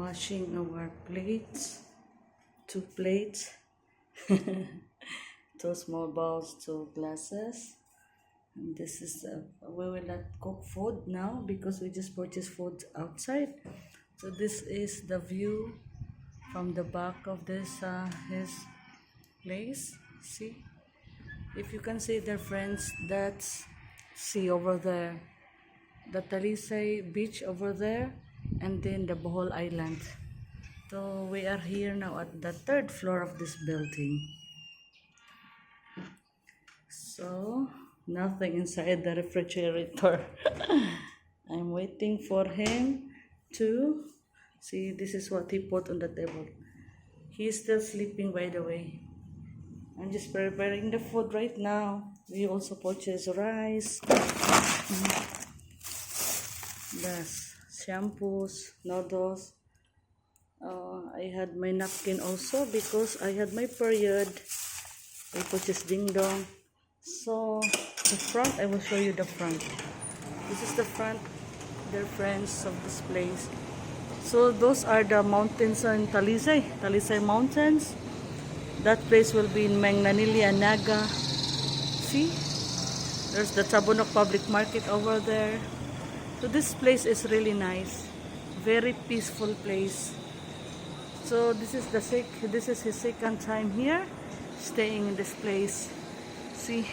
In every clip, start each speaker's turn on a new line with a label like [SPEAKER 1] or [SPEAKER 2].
[SPEAKER 1] washing our plates. 2 plates. 2 small bowls, 2 glasses. And this is we will not cook food now because we just purchased food outside. So this is the view from the back of this his place. See, if you can see there, friends, that's sea over there, the Talisay beach over there, and then the Bohol Island. So we are here now at the 3rd floor of this building. So nothing inside the refrigerator. I'm waiting for him to see. This is what he put on the table. He's still sleeping, by the way. I'm just preparing the food right now. We also purchased rice, yes, shampoos, noodles. I had my napkin also because I had my period. I purchased ding dong. So the front, I will show you the front. This is the front, dear friends, of this place. So those are the mountains in Talisay Mountains. That place will be in Mangnanili and Naga. See, there's the Tabunok Public Market over there. So this place is really nice, very peaceful place. So this is his 2nd time here, staying in this place. See,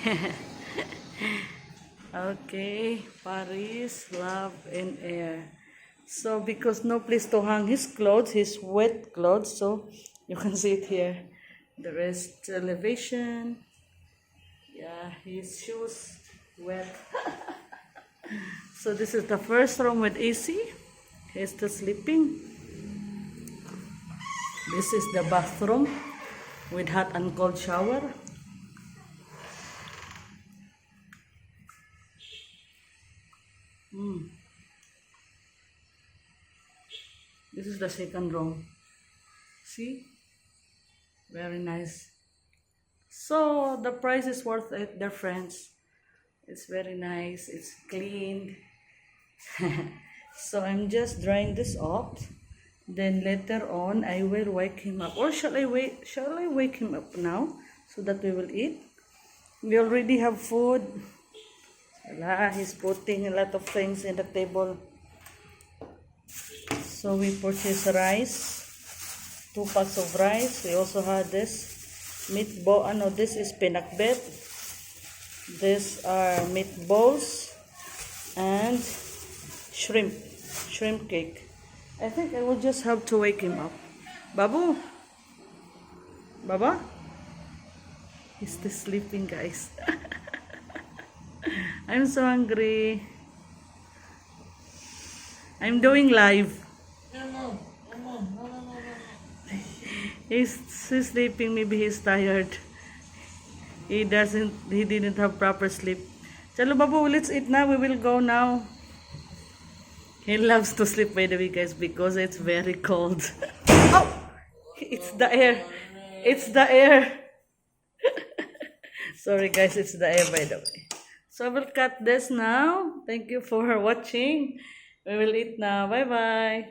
[SPEAKER 1] okay, Paris, love and air. So because no place to hang his clothes, his wet clothes, so you can see it here. The rest television, yeah, his shoes wet. So this is the first room with AC. He's still sleeping. This is the bathroom with hot and cold shower. This is the 2nd room. See? Very nice. So the price is worth it, dear friends. It's very nice. It's clean. So I'm just drying this off. Then later on I will wake him up. Or shall I wake him up now so that we will eat? We already have food. He's putting a lot of things in the table. So we purchased rice, 2 packs of rice. We also had this meatball. This is pinakbet. These are meatballs and shrimp cake. I think I will just have to wake him up. Babu, Baba, he's still sleeping, guys. I'm so hungry. I'm doing live. No. He's sleeping. Maybe he's tired. He didn't have proper sleep. Chalo Babu, let's eat now. We will go now. He loves to sleep, by the way, guys, because it's very cold. Oh! It's the air. It's the air. Sorry, guys, it's the air, by the way. So I will cut this now. Thank you for watching. We will eat now. Bye-bye.